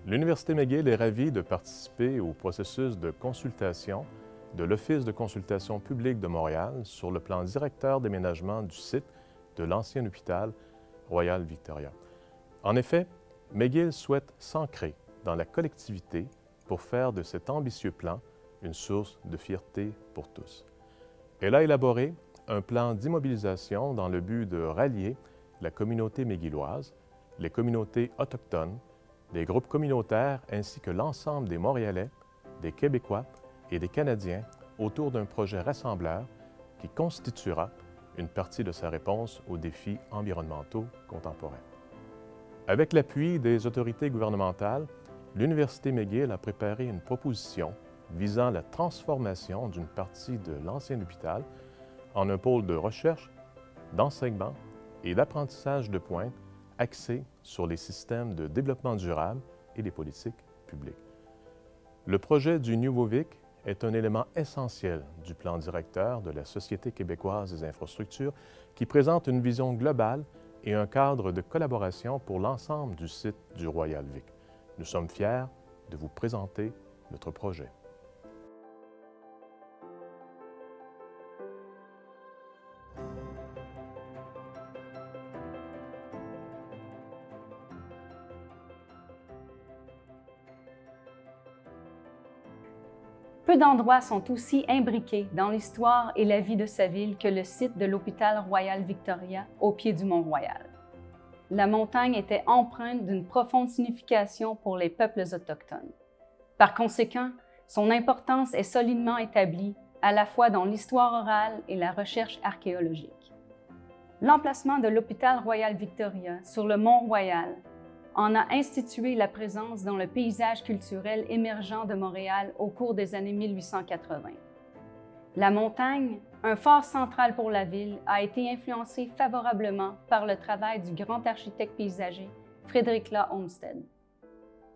L'Université McGill est ravie de participer au processus de consultation de l'Office de consultation publique de Montréal sur le plan directeur d'aménagement du site de l'ancien hôpital Royal Victoria. En effet, McGill souhaite s'ancrer dans la collectivité pour faire de cet ambitieux plan une source de fierté pour tous. Elle a élaboré un plan d'immobilisation dans le but de rallier la communauté McGilloise, les communautés autochtones, les groupes communautaires ainsi que l'ensemble des Montréalais, des Québécois et des Canadiens autour d'un projet rassembleur qui constituera une partie de sa réponse aux défis environnementaux contemporains. Avec l'appui des autorités gouvernementales, l'Université McGill a préparé une proposition visant la transformation d'une partie de l'ancien hôpital en un pôle de recherche, d'enseignement et d'apprentissage de pointe axé sur les systèmes de développement durable et les politiques publiques. Le projet du Nouveau Vic est un élément essentiel du plan directeur de la Société québécoise des infrastructures qui présente une vision globale et un cadre de collaboration pour l'ensemble du site du Royal Vic. Nous sommes fiers de vous présenter notre projet. Peu d'endroits sont aussi imbriqués dans l'histoire et la vie de sa ville que le site de l'hôpital Royal Victoria au pied du Mont-Royal. La montagne était empreinte d'une profonde signification pour les peuples autochtones. Par conséquent, son importance est solidement établie à la fois dans l'histoire orale et la recherche archéologique. L'emplacement de l'hôpital Royal Victoria sur le Mont-Royal en a institué la présence dans le paysage culturel émergent de Montréal au cours des années 1880. La montagne, un phare central pour la ville, a été influencée favorablement par le travail du grand architecte paysager Frédéric Law Olmsted.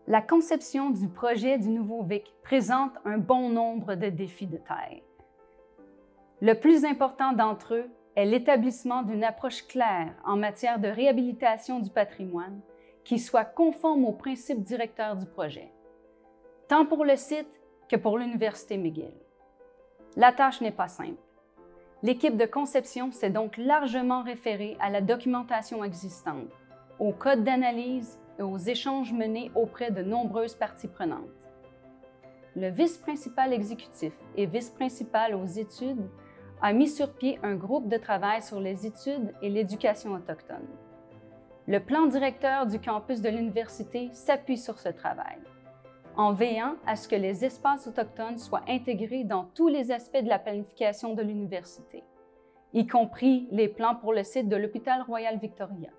La conception du projet du Nouveau Vic présente un bon nombre de défis de taille. Le plus important d'entre eux est l'établissement d'une approche claire en matière de réhabilitation du patrimoine qui soit conforme aux principes directeurs du projet, tant pour le site que pour l'Université McGill. La tâche n'est pas simple. L'équipe de conception s'est donc largement référée à la documentation existante, aux codes d'analyse et aux échanges menés auprès de nombreuses parties prenantes. Le vice-principal exécutif et vice-principal aux études a mis sur pied un groupe de travail sur les études et l'éducation autochtone. Le plan directeur du campus de l'université s'appuie sur ce travail, en veillant à ce que les espaces autochtones soient intégrés dans tous les aspects de la planification de l'université, y compris les plans pour le site de l'hôpital Royal Victoria.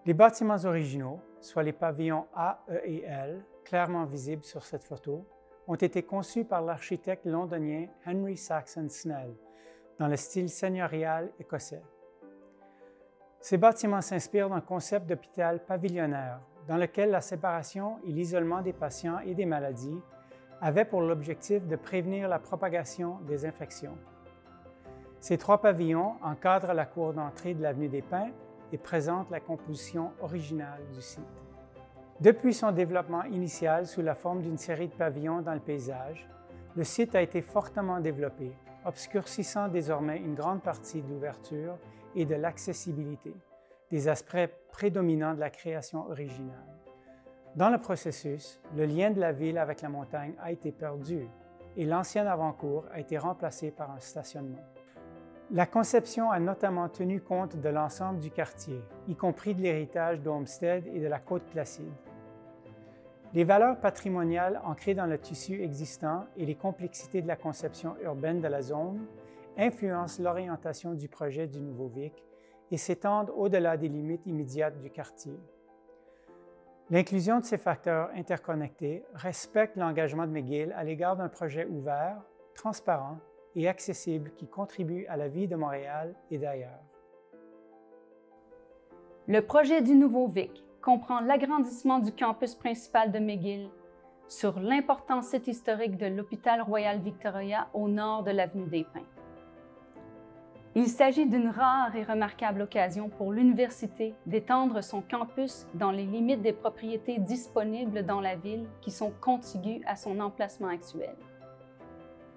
Les bâtiments originaux, soit les pavillons A, E et L, clairement visibles sur cette photo, ont été conçus par l'architecte londonien Henry Saxon Snell, dans le style seigneurial écossais. Ces bâtiments s'inspirent d'un concept d'hôpital pavillonnaire, dans lequel la séparation et l'isolement des patients et des maladies avaient pour l'objectif de prévenir la propagation des infections. Ces trois pavillons encadrent la cour d'entrée de l'avenue des Pins et présentent la composition originale du site. Depuis son développement initial sous la forme d'une série de pavillons dans le paysage, le site a été fortement développé, obscurcissant désormais une grande partie de l'ouverture et de l'accessibilité, des aspects prédominants de la création originale. Dans le processus, le lien de la ville avec la montagne a été perdu et l'ancienne avant-cour a été remplacée par un stationnement. La conception a notamment tenu compte de l'ensemble du quartier, y compris de l'héritage d'Olmsted et de la Côte-Placide. Les valeurs patrimoniales ancrées dans le tissu existant et les complexités de la conception urbaine de la zone influencent l'orientation du projet du Nouveau Vic et s'étendent au-delà des limites immédiates du quartier. L'inclusion de ces facteurs interconnectés respecte l'engagement de McGill à l'égard d'un projet ouvert, transparent et accessible qui contribue à la vie de Montréal et d'ailleurs. Le projet du Nouveau Vic comprend l'agrandissement du campus principal de McGill sur l'important site historique de l'hôpital Royal Victoria au nord de l'avenue des Pins. Il s'agit d'une rare et remarquable occasion pour l'université d'étendre son campus dans les limites des propriétés disponibles dans la ville qui sont contiguës à son emplacement actuel.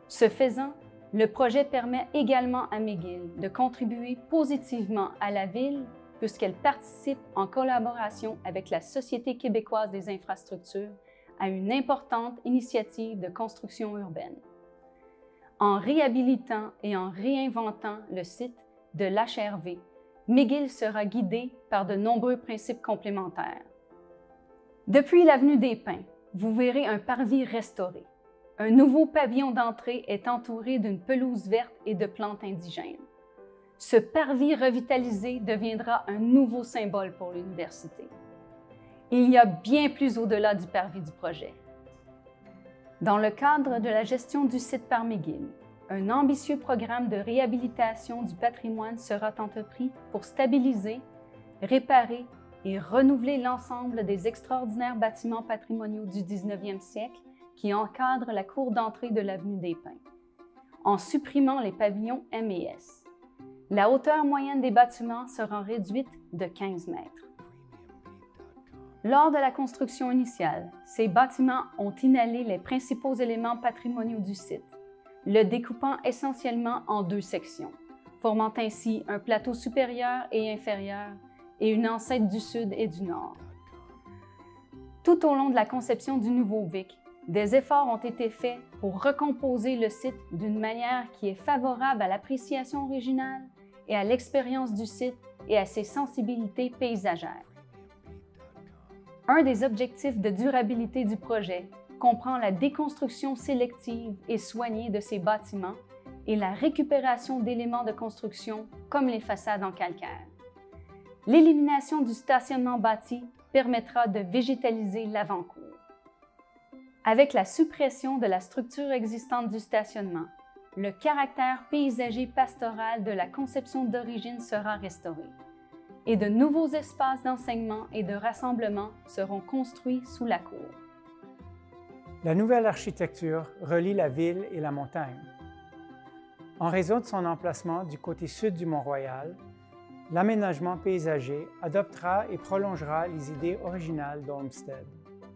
Ce faisant, le projet permet également à McGill de contribuer positivement à la ville puisqu'elle participe en collaboration avec la Société québécoise des infrastructures à une importante initiative de construction urbaine. En réhabilitant et en réinventant le site de l'HRV, McGill sera guidé par de nombreux principes complémentaires. Depuis l'avenue des Pins, vous verrez un parvis restauré. Un nouveau pavillon d'entrée est entouré d'une pelouse verte et de plantes indigènes. Ce parvis revitalisé deviendra un nouveau symbole pour l'université. Il y a bien plus au-delà du parvis du projet. Dans le cadre de la gestion du site par McGill, un ambitieux programme de réhabilitation du patrimoine sera entrepris pour stabiliser, réparer et renouveler l'ensemble des extraordinaires bâtiments patrimoniaux du 19e siècle qui encadrent la cour d'entrée de l'avenue des Pins, en supprimant les pavillons M et S. La hauteur moyenne des bâtiments sera réduite de 15 mètres. Lors de la construction initiale, ces bâtiments ont inhalé les principaux éléments patrimoniaux du site, le découpant essentiellement en deux sections, formant ainsi un plateau supérieur et inférieur et une enceinte du sud et du nord. Tout au long de la conception du nouveau VIC, des efforts ont été faits pour recomposer le site d'une manière qui est favorable à l'appréciation originale et à l'expérience du site et à ses sensibilités paysagères. Un des objectifs de durabilité du projet comprend la déconstruction sélective et soignée de ces bâtiments et la récupération d'éléments de construction comme les façades en calcaire. L'élimination du stationnement bâti permettra de végétaliser l'avant-cour. Avec la suppression de la structure existante du stationnement, le caractère paysager pastoral de la conception d'origine sera restauré et de nouveaux espaces d'enseignement et de rassemblement seront construits sous la cour. La nouvelle architecture relie la ville et la montagne. En raison de son emplacement du côté sud du Mont-Royal, l'aménagement paysager adoptera et prolongera les idées originales d'Olmsted.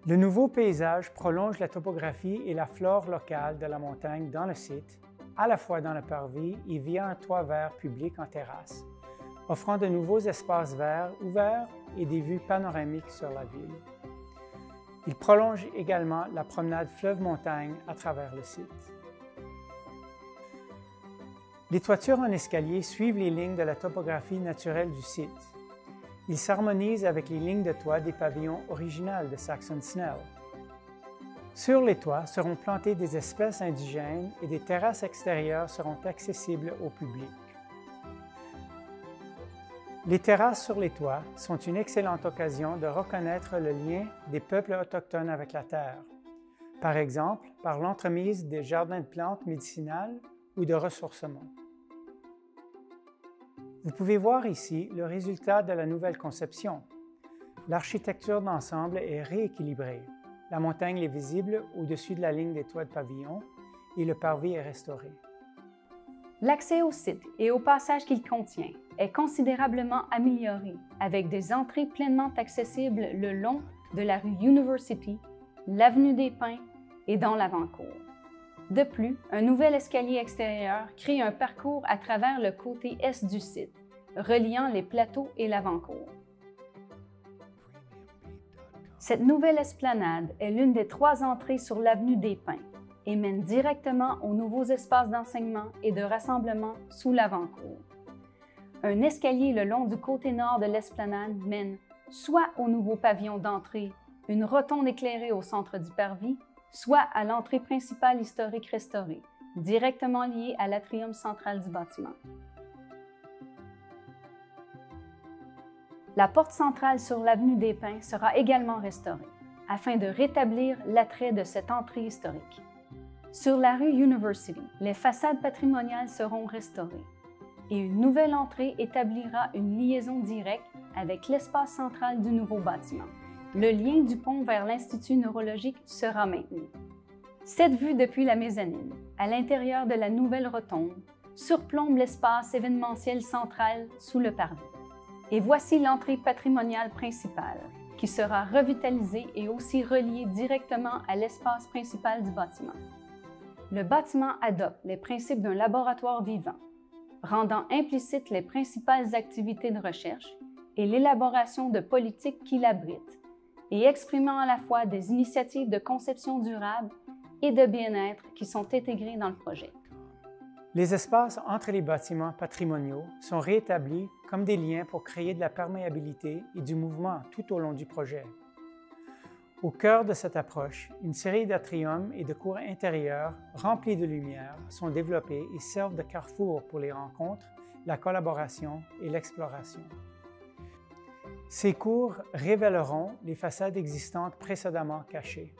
Le nouveau paysage prolonge la topographie et la flore locale de la montagne dans le site, à la fois dans le parvis et via un toit vert public en terrasse, offrant de nouveaux espaces verts ouverts et des vues panoramiques sur la ville. Il prolonge également la promenade fleuve-montagne à travers le site. Les toitures en escalier suivent les lignes de la topographie naturelle du site. Ils s'harmonisent avec les lignes de toit des pavillons originales de Saxon Snell. Sur les toits seront plantées des espèces indigènes et des terrasses extérieures seront accessibles au public. Les terrasses sur les toits sont une excellente occasion de reconnaître le lien des peuples autochtones avec la terre, par exemple par l'entremise des jardins de plantes médicinales ou de ressourcement. Vous pouvez voir ici le résultat de la nouvelle conception. L'architecture d'ensemble est rééquilibrée. La montagne est visible au-dessus de la ligne des toits de pavillon et le parvis est restauré. L'accès au site et au passage qu'il contient est considérablement amélioré avec des entrées pleinement accessibles le long de la rue University, l'avenue des Pins et dans l'avant-cour. De plus, un nouvel escalier extérieur crée un parcours à travers le côté est du site, reliant les plateaux et l'avant-cour. Cette nouvelle esplanade est l'une des 3 entrées sur l'avenue des Pins et mène directement aux nouveaux espaces d'enseignement et de rassemblement sous l'avant-cour. Un escalier le long du côté nord de l'esplanade mène soit au nouveau pavillon d'entrée, une rotonde éclairée au centre du parvis, soit à l'entrée principale historique restaurée, directement liée à l'atrium central du bâtiment. La porte centrale sur l'avenue des Pins sera également restaurée, afin de rétablir l'attrait de cette entrée historique. Sur la rue University, les façades patrimoniales seront restaurées et une nouvelle entrée établira une liaison directe avec l'espace central du nouveau bâtiment. Le lien du pont vers l'Institut neurologique sera maintenu. Cette vue depuis la mezzanine, à l'intérieur de la nouvelle rotonde, surplombe l'espace événementiel central sous le parvis. Et voici l'entrée patrimoniale principale, qui sera revitalisée et aussi reliée directement à l'espace principal du bâtiment. Le bâtiment adopte les principes d'un laboratoire vivant, rendant implicites les principales activités de recherche et l'élaboration de politiques qui l'abritent, et exprimant à la fois des initiatives de conception durable et de bien-être qui sont intégrées dans le projet. Les espaces entre les bâtiments patrimoniaux sont réétablis comme des liens pour créer de la perméabilité et du mouvement tout au long du projet. Au cœur de cette approche, une série d'atriums et de cours intérieurs remplis de lumière sont développés et servent de carrefour pour les rencontres, la collaboration et l'exploration. Ces cours révéleront les façades existantes précédemment cachées.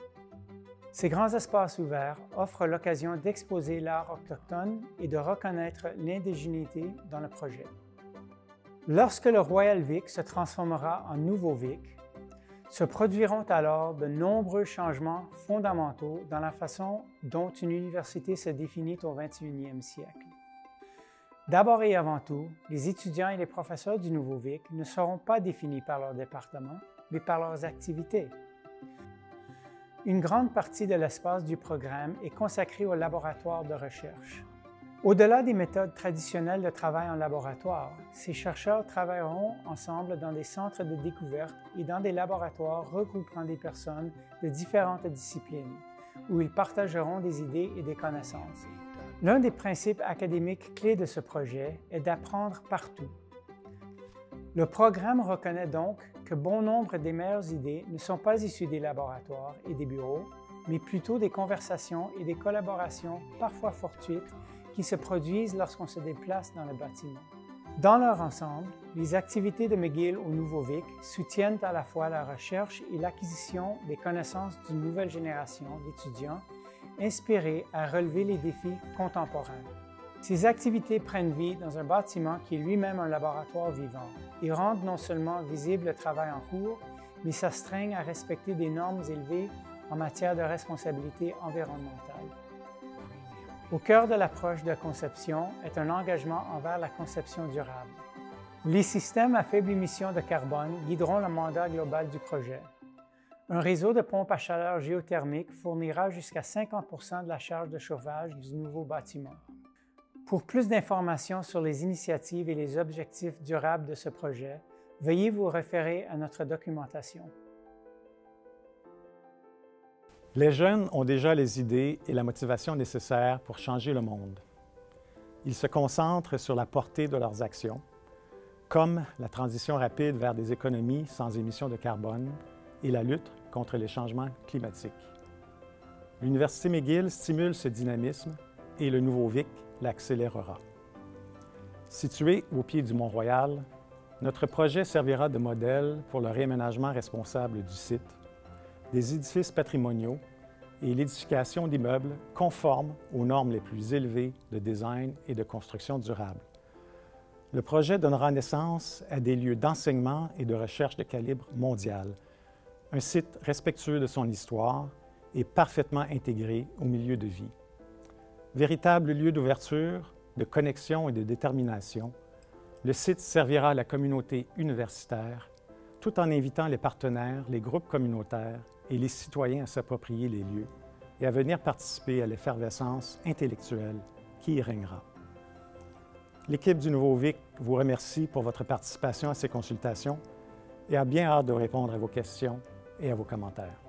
Ces grands espaces ouverts offrent l'occasion d'exposer l'art autochtone et de reconnaître l'indigénité dans le projet. Lorsque le Royal Vic se transformera en Nouveau Vic, se produiront alors de nombreux changements fondamentaux dans la façon dont une université se définit au 21e siècle. D'abord et avant tout, les étudiants et les professeurs du Nouveau Vic ne seront pas définis par leur département, mais par leurs activités. Une grande partie de l'espace du programme est consacrée au laboratoire de recherche. Au-delà des méthodes traditionnelles de travail en laboratoire, ces chercheurs travailleront ensemble dans des centres de découverte et dans des laboratoires regroupant des personnes de différentes disciplines, où ils partageront des idées et des connaissances. L'un des principes académiques clés de ce projet est d'apprendre partout. Le programme reconnaît donc que bon nombre des meilleures idées ne sont pas issues des laboratoires et des bureaux, mais plutôt des conversations et des collaborations parfois fortuites qui se produisent lorsqu'on se déplace dans le bâtiment. Dans leur ensemble, les activités de McGill au Nouveau Vic soutiennent à la fois la recherche et l'acquisition des connaissances d'une nouvelle génération d'étudiants inspirés à relever les défis contemporains. Ces activités prennent vie dans un bâtiment qui est lui-même un laboratoire vivant et rendent non seulement visible le travail en cours, mais s'astreignent à respecter des normes élevées en matière de responsabilité environnementale. Au cœur de l'approche de conception est un engagement envers la conception durable. Les systèmes à faible émission de carbone guideront le mandat global du projet. Un réseau de pompes à chaleur géothermique fournira jusqu'à 50% de la charge de chauffage du nouveau bâtiment. Pour plus d'informations sur les initiatives et les objectifs durables de ce projet, veuillez vous référer à notre documentation. Les jeunes ont déjà les idées et la motivation nécessaires pour changer le monde. Ils se concentrent sur la portée de leurs actions, comme la transition rapide vers des économies sans émissions de carbone et la lutte contre les changements climatiques. L'Université McGill stimule ce dynamisme et le Nouveau Vic l'accélérera. Situé au pied du Mont-Royal, notre projet servira de modèle pour le réaménagement responsable du site, des édifices patrimoniaux et l'édification d'immeubles conformes aux normes les plus élevées de design et de construction durable. Le projet donnera naissance à des lieux d'enseignement et de recherche de calibre mondial, un site respectueux de son histoire et parfaitement intégré au milieu de vie. Véritable lieu d'ouverture, de connexion et de détermination, le site servira à la communauté universitaire tout en invitant les partenaires, les groupes communautaires et les citoyens à s'approprier les lieux et à venir participer à l'effervescence intellectuelle qui y régnera. L'équipe du Nouveau Vic vous remercie pour votre participation à ces consultations et a bien hâte de répondre à vos questions et à vos commentaires.